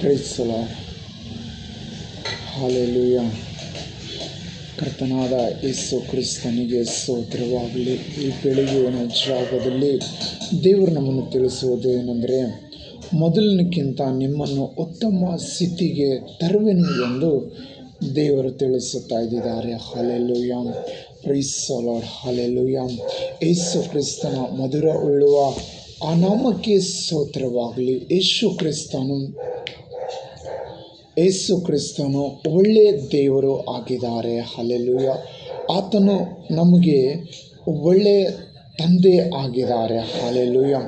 Price the lord. Hallelujah. ಕರ್ತನಾದ ಯೇಸು ಕ್ರಿಸ್ತನಿಗೆ ಸ್ತೋತ್ರವಾಗಲಿ. ಈ ಬೆಳಗಿನ ಜಾಗದಲ್ಲಿ ದೇವರು ನಮ್ಮನ್ನು ತಿಳಿಸುವುದು ಏನೆಂದರೆ, ಮೊದಲಿನಕ್ಕಿಂತ ನಿಮ್ಮನ್ನು ಉತ್ತಮ ಸ್ಥಿತಿಗೆ ತರುವೆನು ಎಂದು ದೇವರು ತಿಳಿಸುತ್ತಾ ಇದ್ದಾರೆ. Hallelujah. Praise the lord. Hallelujah. Yesu ಕ್ರಿಸ್ತನ ಮಧುರ ಉಳ್ಳುವ ಆ ನಾಮಕ್ಕೆ ಸ್ತೋತ್ರವಾಗಲಿ. ಯೇಸು ಕ್ರಿಸ್ತನು ಒಳ್ಳೆಯ ದೇವರು ಆಗಿದ್ದಾರೆ. ಹಲ್ಲೆಲೂಯಾ. ಆತನು ನಮಗೆ ಒಳ್ಳೆಯ ತಂದೆ ಆಗಿದ್ದಾರೆ. ಹಲ್ಲೆಲೂಯಾ.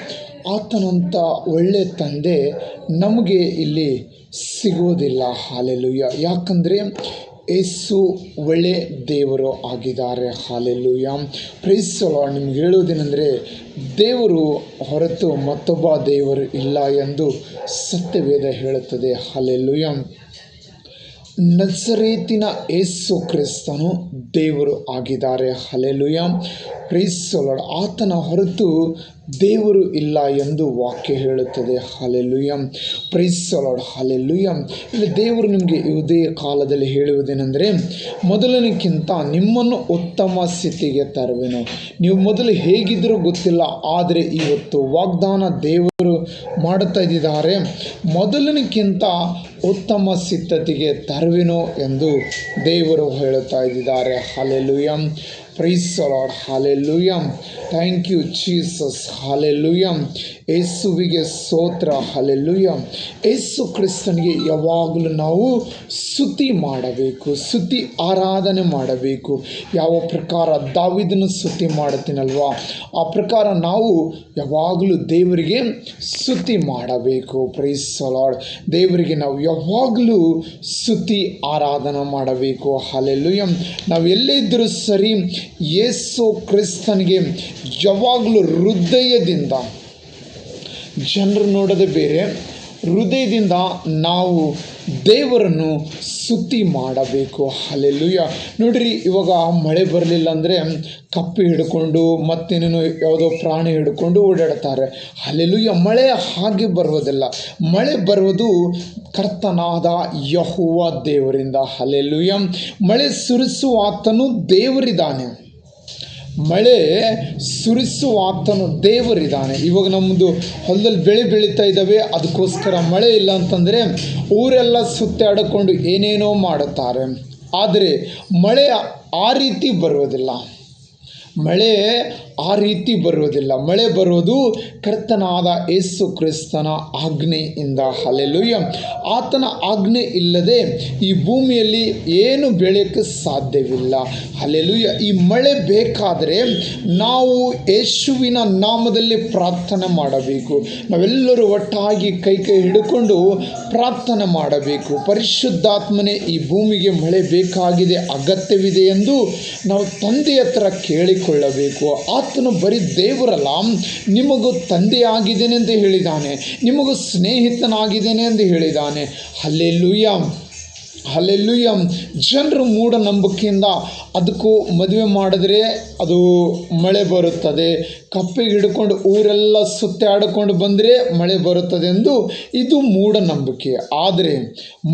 ಆತನಂಥ ಒಳ್ಳೆಯ ತಂದೆ ನಮಗೆ ಇಲ್ಲಿ ಸಿಗೋದಿಲ್ಲ. ಹಲ್ಲೆಲೂಯಾ. ಯಾಕಂದರೆ ಯೇಸು ಒಳ್ಳೆ ದೇವರು ಆಗಿದ್ದಾರೆ. ಹಲ್ಲೆಲೂಯಾ. Praise the lord. ನಿಮ್ಗೆ ಹೇಳುವುದೇನೆಂದರೆ, ದೇವರು ಹೊರತು ಮತ್ತೊಬ್ಬ ದೇವರು ಇಲ್ಲ ಎಂದು ಸತ್ಯವೇದ ಹೇಳುತ್ತದೆ. ಹಲ್ಲೆಲೂಯಾ. ನಜರೇತಿನ ಯೇಸು ಕ್ರಿಸ್ತನು ದೇವರು ಆಗಿದ್ದಾರೆ. ಹಲ್ಲೆಲೂಯಾ. Praise the lord. ಆತನ ಹೊರತು ದೇವರು ಇಲ್ಲ ಎಂದು ವಾಕ್ಯ ಹೇಳುತ್ತದೆ. Hallelujah. Praise the lord. Hallelujah. ಇಲ್ಲಿ ದೇವರು ನಿಮಗೆ ಯಾವುದೇ ಕಾಲದಲ್ಲಿ ಹೇಳುವುದೇನೆಂದರೆ, ಮೊದಲನಕ್ಕಿಂತ ನಿಮ್ಮನ್ನು ಉತ್ತಮ ಸ್ಥಿತಿಗೆ ತರುವೆನು. ನೀವು ಮೊದಲು ಹೇಗಿದ್ದರೂ ಗೊತ್ತಿಲ್ಲ, ಆದರೆ ಇವತ್ತು ವಾಗ್ದಾನ ದೇವರು ಮಾಡುತ್ತಾ ಇದ್ದಾರೆ, ಮೊದಲನಕ್ಕಿಂತ ಉತ್ತಮ ಸ್ಥಿತಿಗೆ ತರುವೆನು ಎಂದು ದೇವರು ಹೇಳುತ್ತಾ ಇದ್ದಾರೆ. Hallelujah. Praise the lord. Hallelujah. Thank you Jesus. Hallelujah. ಯೇಸುವಿಗೆ ಸ್ತೋತ್ರ. ಹಲ್ಲೆಲೂಯಾ. ಯೇಸು ಕ್ರಿಸ್ತನಿಗೆ ಯಾವಾಗಲೂ ನಾವು ಸ್ತುತಿ ಮಾಡಬೇಕು, ಸ್ತುತಿ ಆರಾಧನೆ ಮಾಡಬೇಕು. ಯಾವ ಪ್ರಕಾರ ದಾವೀದನು ಸ್ತುತಿ ಮಾಡುತ್ತೀನಲ್ವಾ, ಆ ಪ್ರಕಾರ ನಾವು ಯಾವಾಗಲೂ ದೇವರಿಗೆ ಸ್ತುತಿ ಮಾಡಬೇಕು. Praise the lord. ದೇವರಿಗೆ ನಾವು ಯಾವಾಗಲೂ ಸ್ತುತಿ ಆರಾಧನೆ ಮಾಡಬೇಕು. ಹಲ್ಲೆಲೂಯಾ. ನಾವು ಎಲ್ಲೇ ಇದ್ದರೂ ಸರಿ, ಯೇಸು ಕ್ರಿಸ್ತನಿಗೆ ಯಾವಾಗಲೂ ಹೃದಯದಿಂದ, ಜನರು ನೋಡೋದೇ ಬೇರೆ, ಹೃದಯದಿಂದ ನಾವು ದೇವರನ್ನು ಸ್ತುತಿ ಮಾಡಬೇಕು. ಹಲ್ಲೆಲೂಯಾ. ನೋಡಿರಿ, ಇವಾಗ ಮಳೆ ಬರಲಿಲ್ಲ ಅಂದರೆ ಕಪ್ಪೆ ಹಿಡ್ಕೊಂಡು ಮತ್ತೇನೇನೋ ಯಾವುದೋ ಪ್ರಾಣಿ ಹಿಡ್ಕೊಂಡು ಓಡಾಡ್ತಾರೆ. ಹಲ್ಲೆಲೂಯಾ. ಮಳೆ ಹಾಗೆ ಬರುವುದಿಲ್ಲ. ಮಳೆ ಬರುವುದು ಕರ್ತನಾದ ಯೆಹೋವ ದೇವರಿಂದ. ಹಲ್ಲೆಲೂಯಾ. ಮಳೆ ಸುರಿಸುವ ಆತನು ದೇವರಿದ್ದಾನೆ. ಮಳೆ ಸುರಿಸುವ ಆತನು ದೇವರಿದ್ದಾನೆ. ಇವಾಗ ನಮ್ಮದು ಹೊಲದಲ್ಲಿ ಬೆಳೆ ಬೆಳೀತಾ ಇದ್ದಾವೆ, ಅದಕ್ಕೋಸ್ಕರ ಮಳೆ ಇಲ್ಲ ಅಂತಂದರೆ ಊರೆಲ್ಲ ಸುತ್ತಾಡಿಕೊಂಡು ಏನೇನೋ ಮಾಡುತ್ತಾರೆ. ಆದರೆ ಮಳೆ ಆ ರೀತಿ ಬರುವುದಿಲ್ಲ. ಮಳೆ ಆ ರೀತಿ ಬರುವುದಿಲ್ಲ. ಮಳೆ ಬರುವುದು ಕರ್ತನಾದ ಯೇಸು ಕ್ರಿಸ್ತನ ಆಜ್ಞೆಯಿಂದ. ಹಲ್ಲೆಲೂಯಾ. ಆತನ ಆಜ್ಞೆ ಇಲ್ಲದೆ ಈ ಭೂಮಿಯಲ್ಲಿ ಏನು ಬೆಳೆಯೋಕ್ಕೆ ಸಾಧ್ಯವಿಲ್ಲ. ಹಲ್ಲೆಲೂಯಾ. ಈ ಮಳೆ ಬೇಕಾದರೆ ನಾವು ಯೇಸುವಿನ ನಾಮದಲ್ಲಿ ಪ್ರಾರ್ಥನೆ ಮಾಡಬೇಕು. ನಾವೆಲ್ಲರೂ ಒಟ್ಟಾಗಿ ಕೈ ಹಿಡ್ಕೊಂಡು ಪ್ರಾರ್ಥನೆ ಮಾಡಬೇಕು. ಪರಿಶುದ್ಧಾತ್ಮನೇ, ಈ ಭೂಮಿಗೆ ಮಳೆ ಬೇಕಾಗಿದೆ, ಅಗತ್ಯವಿದೆ ಎಂದು ನಾವು ತಂದೆಯ ಹತ್ರ ಕೇಳಿಕೊಳ್ಳಬೇಕು. ಆತನು ಬರೀ ದೇವರಲ್ಲ, ನಿಮಗೂ ತಂದೆಯಾಗಿದ್ದೇನೆ ಎಂದು ಹೇಳಿದ್ದಾನೆ, ನಿಮಗೂ ಸ್ನೇಹಿತನಾಗಿದ್ದೇನೆ ಎಂದು ಹೇಳಿದ್ದಾನೆ. ಹಲ್ಲೆಲೂಯಾ. ಹಲ್ಲೆಲೂಯಾ. ಜನರು ಮೂಢನಂಬಿಕೆಯಿಂದ ಅದಕ್ಕೂ ಮದುವೆ ಮಾಡಿದ್ರೆ ಅದು ಮಳೆ ಬರುತ್ತದೆ, ಕಪ್ಪೆಗೆ ಹಿಡ್ಕೊಂಡು ಊರೆಲ್ಲ ಸುತ್ತಾಡಿಕೊಂಡು ಬಂದರೆ ಮಳೆ ಬರುತ್ತದೆ ಎಂದು ಇದು ಮೂಢನಂಬಿಕೆ. ಆದರೆ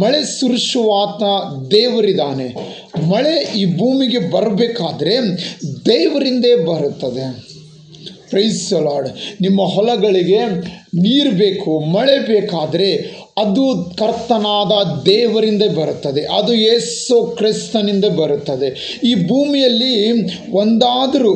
ಮಳೆ ಸುರಿಸುವಾತ ದೇವರಿದ್ದಾನೆ. ಮಳೆ ಈ ಭೂಮಿಗೆ ಬರಬೇಕಾದ್ರೆ ದೇವರಿಂದೇ ಬರುತ್ತದೆ. Praise the lord. ನಿಮ್ಮ ಹೊಲಗಳಿಗೆ ನೀರು ಬೇಕು, ಮಳೆ ಬೇಕಾದರೆ ಅದು ಕರ್ತನಾದ ದೇವರಿಂದ ಬರುತ್ತದೆ, ಅದು ಯೇಸು ಕ್ರಿಸ್ತನಿಂದ ಬರುತ್ತದೆ. ಈ ಭೂಮಿಯಲ್ಲಿ ಒಂದಾದರೂ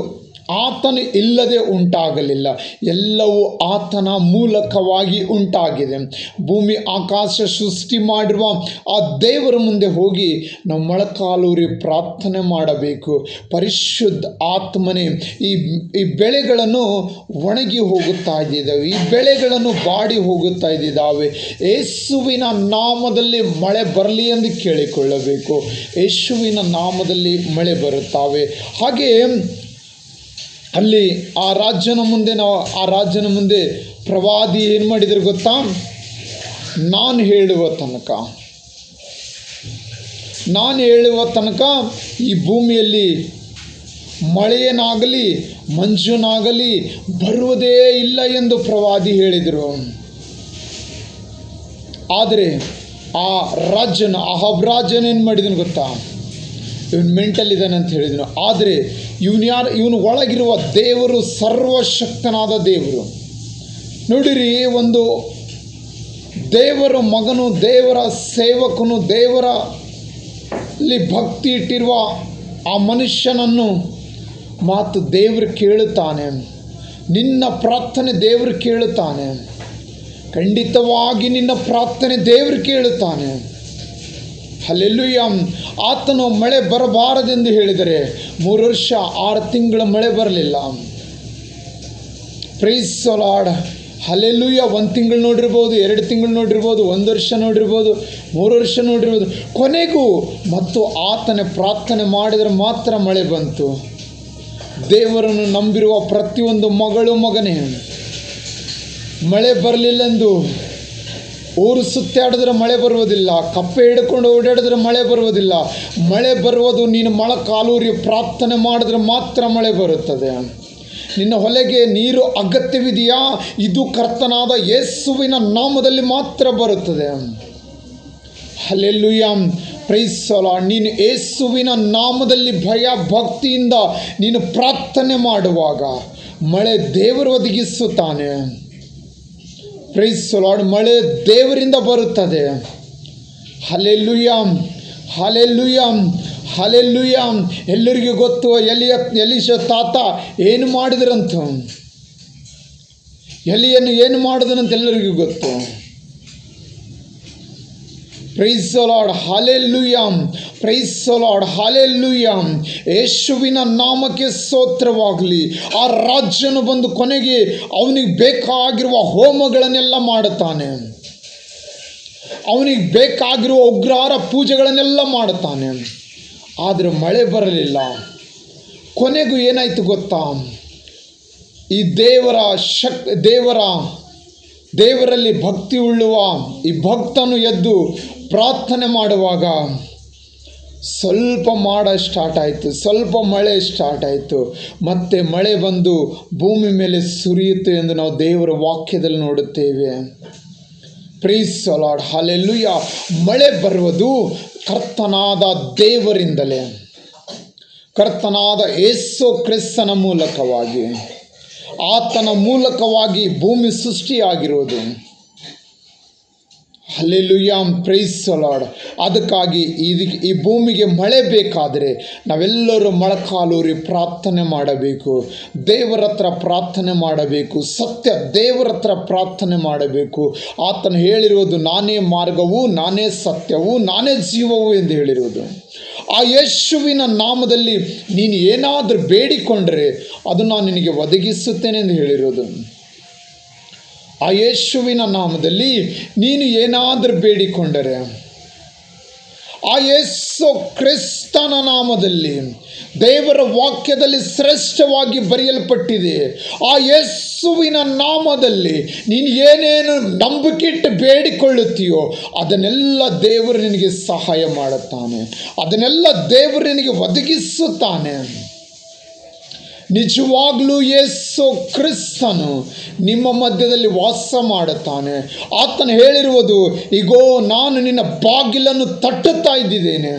ಆತನು ಇಲ್ಲದೆ ಉಂಟಾಗಲಿಲ್ಲ. ಎಲ್ಲವೂ ಆತನ ಮೂಲಕವಾಗಿ ಉಂಟಾಗಿದೆ. ಭೂಮಿ ಆಕಾಶ ಸೃಷ್ಟಿ ಮಾಡಿರುವ ಆ ದೇವರ ಮುಂದೆ ಹೋಗಿ ನಾವು ಮೊಳಕಾಲೂರಿ ಪ್ರಾರ್ಥನೆ ಮಾಡಬೇಕು. ಪರಿಶುದ್ಧ ಆತ್ಮನೇ, ಈ ಬೆಳೆಗಳನ್ನು ಒಣಗಿ ಹೋಗುತ್ತಾ ಇದ್ದಾವೆ, ಈ ಬೆಳೆಗಳನ್ನು ಬಾಡಿ ಹೋಗುತ್ತಾ ಇದ್ದಾವೆ. ಯೇಸುವಿನ ನಾಮದಲ್ಲಿ ಮಳೆ ಬರಲಿ ಎಂದು ಕೇಳಿಕೊಳ್ಳಬೇಕು. ಯೇಸುವಿನ ನಾಮದಲ್ಲಿ ಮಳೆ ಬರುತ್ತವೆ. ಹಾಗೆ ಅಲ್ಲಿ ಆ ರಾಜನ ಮುಂದೆ ಪ್ರವಾದಿ ಏನು ಮಾಡಿದ್ರು ಗೊತ್ತಾ? ನಾನು ಹೇಳುವ ತನಕ ಈ ಭೂಮಿಯಲ್ಲಿ ಮಳೆಯನಾಗಲಿ ಮಂಜುನಾಗಲಿ ಬರುವುದೇ ಇಲ್ಲ ಎಂದು ಪ್ರವಾದಿ ಹೇಳಿದರು. ಆದರೆ ಆ ರಾಜನ ಅಹಾಬ್ ರಾಜನೇನು ಮಾಡಿದನು ಗೊತ್ತಾ? ಇವನು ಮೆಂಟಲ್ ಇದ್ದಾನೆ ಅಂತ ಹೇಳಿದನು. ಆದರೆ ಇವನು ಒಳಗಿರುವ ದೇವರು ಸರ್ವಶಕ್ತನಾದ ದೇವರು. ನೋಡಿರಿ, ಒಂದು ದೇವರ ಮಗನು, ದೇವರ ಸೇವಕನು, ದೇವರಲ್ಲಿ ಭಕ್ತಿ ಇಟ್ಟಿರುವ ಆ ಮನುಷ್ಯನನ್ನು ಮಾತು ದೇವರು ಕೇಳುತ್ತಾನೆ. ನಿನ್ನ ಪ್ರಾರ್ಥನೆ ದೇವರು ಕೇಳುತ್ತಾನೆ. ಖಂಡಿತವಾಗಿ ನಿನ್ನ ಪ್ರಾರ್ಥನೆ ದೇವರು ಕೇಳುತ್ತಾನೆ. ಹಲ್ಲೆಲೂಯಾ. ಆತನು ಮಳೆ ಬರಬಾರದೆಂದು ಹೇಳಿದರೆ 3 ವರ್ಷ 6 ತಿಂಗಳ ಮಳೆ ಬರಲಿಲ್ಲ. Price the lord. ಹಲ್ಲೆಲೂಯಾ. 1 ತಿಂಗಳು ನೋಡಿರ್ಬೋದು, 2 ತಿಂಗಳು ನೋಡಿರ್ಬೋದು, 1 ವರ್ಷ ನೋಡಿರ್ಬೋದು, 3 ವರ್ಷ ನೋಡಿರ್ಬೋದು. ಕೊನೆಗೂ ಮತ್ತು ಆತನ ಪ್ರಾರ್ಥನೆ ಮಾಡಿದರೆ ಮಾತ್ರ ಮಳೆ ಬಂತು. ದೇವರನ್ನು ನಂಬಿರುವ ಪ್ರತಿಯೊಂದು ಮಗಳು ಮಗನೇ, ಮಳೆ ಬರಲಿಲ್ಲೆಂದು ಊರು ಸುತ್ತಾಡಿದ್ರೆ ಮಳೆ ಬರುವುದಿಲ್ಲ, ಕಪ್ಪೆ ಹಿಡ್ಕೊಂಡು ಓಡಾಡಿದ್ರೆ ಮಳೆ ಬರುವುದಿಲ್ಲ. ಮಳೆ ಬರುವುದು ನೀನು ಮೊಳಕಾಲೂರಿ ಪ್ರಾರ್ಥನೆ ಮಾಡಿದ್ರೆ ಮಾತ್ರ ಮಳೆ ಬರುತ್ತದೆ. ನಿನ್ನ ಹೊಲೆಗೆ ನೀರು ಅಗತ್ಯವಿದೆಯಾ? ಇದು ಕರ್ತನಾದ ಯೇಸುವಿನ ನಾಮದಲ್ಲಿ ಮಾತ್ರ ಬರುತ್ತದೆ. ಹಲ್ಲೆಲೂಯಾ. Praise the lord. ನೀನು ಯೇಸುವಿನ ನಾಮದಲ್ಲಿ ಭಯ ಭಕ್ತಿಯಿಂದ ನೀನು ಪ್ರಾರ್ಥನೆ ಮಾಡುವಾಗ ಮಳೆ ದೇವರು ಒದಗಿಸುತ್ತಾನೆ. Price the lord. ಮಳೆ ದೇವರಿಂದ ಬರುತ್ತದೆ. Hallelujah, hallelujah, hallelujah. ಎಲ್ಲರಿಗೂ ಗೊತ್ತು ಎಲೀಷ ತಾತ ಏನು ಮಾಡಿದ್ರಂತ. ಎಲಿಯನ್ನು ಏನು ಮಾಡಿದನಂತ ಎಲ್ಲರಿಗೂ ಗೊತ್ತು. Praise the lord. Hallelujah, praise the lord. Hallelujah. ಯೇಸುವಿನ ನಾಮಕ್ಕೆ ಸ್ತೋತ್ರವಾಗಲಿ. ಆ ರಾಜನು ಬಂದು ಕೊನೆಗೆ ಅವನಿಗೆ ಬೇಕಾಗಿರುವ ಹೋಮಗಳನ್ನೆಲ್ಲ ಮಾಡುತ್ತಾನೆ. ಅವನಿಗೆ ಬೇಕಾಗಿರುವ ಉಗ್ರಹಾರ ಪೂಜೆಗಳನ್ನೆಲ್ಲ ಮಾಡುತ್ತಾನೆ. ಆದರೆ ಮಳೆ ಬರಲಿಲ್ಲ. ಕೊನೆಗೂ ಏನಾಯಿತು ಗೊತ್ತಾ? ಈ ದೇವರಲ್ಲಿ ಭಕ್ತಿ ಉಳ್ಳುವ ಈ ಭಕ್ತನು ಎದ್ದು ಪ್ರಾರ್ಥನೆ ಮಾಡುವಾಗ ಸ್ವಲ್ಪ ಮಾಡ ಸ್ಟಾರ್ಟ್ ಆಯಿತು, ಸ್ವಲ್ಪ ಮಳೆ ಸ್ಟಾರ್ಟ್ ಆಯಿತು. ಮತ್ತೆ ಮಳೆ ಬಂದು ಭೂಮಿ ಮೇಲೆ ಸುರಿಯಿತು ಎಂದು ನಾವು ದೇವರ ವಾಕ್ಯದಲ್ಲಿ ನೋಡುತ್ತೇವೆ. Praise the lord. ಹಲ್ಲೆಲೂಯಾ. ಮಳೆ ಬರುವುದು ಕರ್ತನಾದ ದೇವರಿಂದಲೇ, ಕರ್ತನಾದ ಯೇಸು ಕ್ರಿಸ್ತನ ಮೂಲಕವಾಗಿ, ಆತನ ಮೂಲಕವಾಗಿ ಭೂಮಿ ಸೃಷ್ಟಿಯಾಗಿರುವುದು. ಹಲ್ಲೆಲೂಯಾ. Praise the lord. ಅದಕ್ಕಾಗಿ ಈ ಭೂಮಿಗೆ ಮಳೆ ಬೇಕಾದರೆ ನಾವೆಲ್ಲರೂ ಮೊಳಕಾಲೂರಿ ಪ್ರಾರ್ಥನೆ ಮಾಡಬೇಕು. ದೇವರ ಹತ್ರ ಪ್ರಾರ್ಥನೆ ಮಾಡಬೇಕು. ಸತ್ಯ ದೇವರ ಹತ್ರ ಪ್ರಾರ್ಥನೆ ಮಾಡಬೇಕು. ಆತನು ಹೇಳಿರುವುದು ನಾನೇ ಮಾರ್ಗವು, ನಾನೇ ಸತ್ಯವು, ನಾನೇ ಜೀವವು ಎಂದು ಹೇಳಿರುವುದು. ಆ ಯೇಸುವಿನ ನಾಮದಲ್ಲಿ ನೀನು ಏನಾದರೂ ಬೇಡಿಕೊಂಡರೆ ಅದು ನಾನು ನಿನಗೆ ಒದಗಿಸುತ್ತೇನೆ ಎಂದು ಹೇಳಿರೋದು. ಆ ಯೇಸುವಿನ ನಾಮದಲ್ಲಿ ನೀನು ಏನಾದರೂ ಬೇಡಿಕೊಂಡರೆ, ಆ ಯೇಸು ಕ್ರಿಸ್ತನ ನಾಮದಲ್ಲಿ ದೇವರ ವಾಕ್ಯದಲ್ಲಿ ಶ್ರೇಷ್ಠವಾಗಿ ಬರೆಯಲ್ಪಟ್ಟಿದೆ. ಆ ಯೇಸುವಿನ ನಾಮದಲ್ಲಿ ನೀನು ಏನೇನು ನಂಬಿಕೆಯಿಟ್ಟು ಬೇಡಿಕೊಳ್ಳುತ್ತೀಯೋ ಅದನ್ನೆಲ್ಲ ದೇವರು ನಿನಗೆ ಸಹಾಯ ಮಾಡುತ್ತಾನೆ. ಅದನ್ನೆಲ್ಲ ದೇವರು ನಿನಗೆ ಒದಗಿಸುತ್ತಾನೆ. ನಿಜವಾಗ್ಲೂ ಯೇಸು ಕ್ರಿಸ್ತನು ನಿಮ್ಮ ಮಧ್ಯದಲ್ಲಿ ವಾಸ ಮಾಡುತ್ತಾನೆ. ಆತನು ಹೇಳಿರುವುದು, ಇಗೋ ನಾನು ನಿನ್ನ ಬಾಗಿಲನ್ನು ತಟ್ಟುತ್ತಾ ಇದ್ದೇನೆ.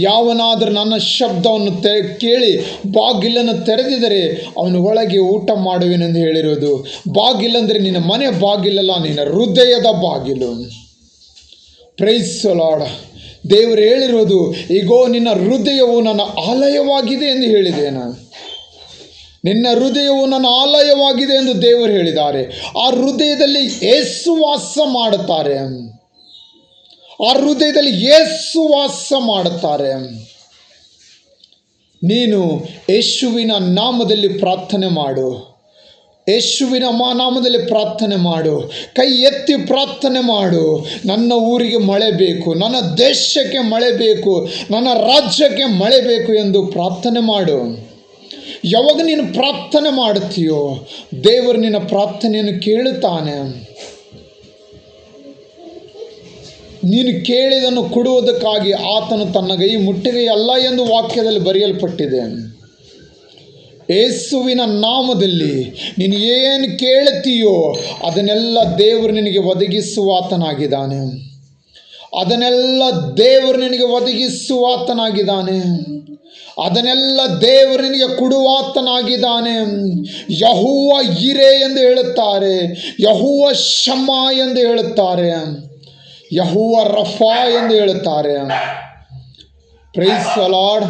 ಯಾವನಾದರೂ ನನ್ನ ಶಬ್ದವನ್ನು ಕೇಳಿ ಬಾಗಿಲನ್ನು ತೆರೆದಿದರೆ ಅವನು ಒಳಗೆ ಊಟ ಮಾಡುವೆನೆಂದು ಹೇಳಿರುವುದು. ಬಾಗಿಲಂದರೆ ನಿನ್ನ ಮನೆ ಬಾಗಿಲಲ್ಲ, ನಿನ್ನ ಹೃದಯದ ಬಾಗಿಲು. Praise the lord. ದೇವರು ಹೇಳಿರೋದು, ಇಗೋ ನಿನ್ನ ಹೃದಯವು ನನ್ನ ಆಲಯವಾಗಿದೆ ಎಂದು ಹೇಳಿದ್ದೇನೆ. ನಿನ್ನ ಹೃದಯವು ನನ್ನ ಆಲಯವಾಗಿದೆ ಎಂದು ದೇವರು ಹೇಳಿದ್ದಾರೆ. ಆ ಹೃದಯದಲ್ಲಿ ಯೇಸು ವಾಸ ಮಾಡುತ್ತಾರೆ. ಆ ಹೃದಯದಲ್ಲಿ ಯೇಸು ವಾಸ ಮಾಡುತ್ತಾರೆ. ನೀನು ಯೇಸುವಿನ ನಾಮದಲ್ಲಿ ಪ್ರಾರ್ಥನೆ ಮಾಡು. ಯೇಸುವಿನ ನಾಮದಲ್ಲಿ ಪ್ರಾರ್ಥನೆ ಮಾಡು. ಕೈ ಎತ್ತಿ ಪ್ರಾರ್ಥನೆ ಮಾಡು. ನನ್ನ ಊರಿಗೆ ಮಳೆ ಬೇಕು, ನನ್ನ ದೇಶಕ್ಕೆ ಮಳೆ ಬೇಕು, ನನ್ನ ರಾಜ್ಯಕ್ಕೆ ಮಳೆ ಬೇಕು ಎಂದು ಪ್ರಾರ್ಥನೆ ಮಾಡು. ಯಾವಾಗ ನೀನು ಪ್ರಾರ್ಥನೆ ಮಾಡುತ್ತೀಯೋ ದೇವರು ನಿನ್ನ ಪ್ರಾರ್ಥನೆಯನ್ನು ಕೇಳುತ್ತಾನೆ. ನೀನು ಕೇಳಿದನ್ನು ಕೊಡುವುದಕ್ಕಾಗಿ ಆತನು ತನ್ನ ಕೈ ಮುಟ್ಟಿಗೆಯಲ್ಲ ಎಂದು ವಾಕ್ಯದಲ್ಲಿ ಬರೆಯಲ್ಪಟ್ಟಿದೆ. ಯೇಸುವಿನ ನಾಮದಲ್ಲಿ ನೀನು ಏನು ಕೇಳುತ್ತೀಯೋ ಅದನ್ನೆಲ್ಲ ದೇವರು ನಿನಗೆ ಒದಗಿಸುವಾತನಾಗಿದ್ದಾನೆ. ಅದನ್ನೆಲ್ಲ ದೇವರು ನಿನಗೆ ಒದಗಿಸುವಾತನಾಗಿದ್ದಾನೆ. ಅದನ್ನೆಲ್ಲ ದೇವರು ನಿನಗೆ ಕೊಡುವಾತನಾಗಿದ್ದಾನೆ. ಯೆಹೋವ ಇರೆ ಎಂದು ಹೇಳುತ್ತಾರೆ, ಯೆಹೋವ ಶಮ್ಮ ಎಂದು ಹೇಳುತ್ತಾರೆ, ಯೆಹೋವ ರಫಾ ಎಂದು ಹೇಳುತ್ತಾರೆ. Price the lord.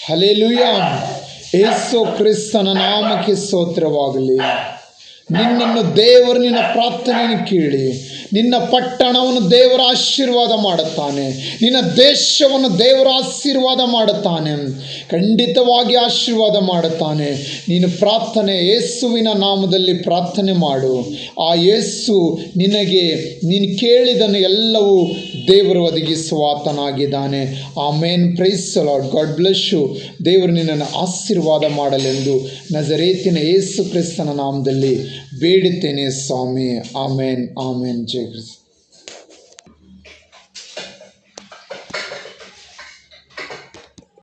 Hallelujah. Yesu ಕ್ರಿಸ್ತನ ನಾಮಕ್ಕೆ ಸ್ತೋತ್ರವಾಗಲಿ. ನಿನ್ನನ್ನು ದೇವರು ನಿನ್ನ ಪ್ರಾರ್ಥನೆಯನ್ನು ಕೇಳಿ ನಿನ್ನ ಪಟ್ಟಣವನ್ನು ದೇವರ ಆಶೀರ್ವಾದ ಮಾಡುತ್ತಾನೆ. ನಿನ್ನ ದೇಶವನ್ನು ದೇವರ ಆಶೀರ್ವಾದ ಮಾಡುತ್ತಾನೆ. ಖಂಡಿತವಾಗಿ ಆಶೀರ್ವಾದ ಮಾಡುತ್ತಾನೆ. ನೀನು ಪ್ರಾರ್ಥನೆ ಯೇಸುವಿನ ನಾಮದಲ್ಲಿ ಪ್ರಾರ್ಥನೆ ಮಾಡು. ಆ ಯೇಸು ನಿನಗೆ ನೀನು ಕೇಳಿದನು ಎಲ್ಲವೂ ದೇವರು ಒದಗಿಸುವಾತನಾಗಿದ್ದಾನೆ. Amen. Praise the Lord. God bless you. ದೇವರು ನಿನ್ನನ್ನು ಆಶೀರ್ವಾದ ಮಾಡಲೆಂದು ನಜರೇತಿನ ಯೇಸು ಕ್ರಿಸ್ತನ ನಾಮದಲ್ಲಿ ಬೇಡುತ್ತೇನೆ ಸ್ವಾಮಿ. ಆಮೇನ್. ಆಮೇನ್. ಜೈ ಕ್ರಿಸ್ತ.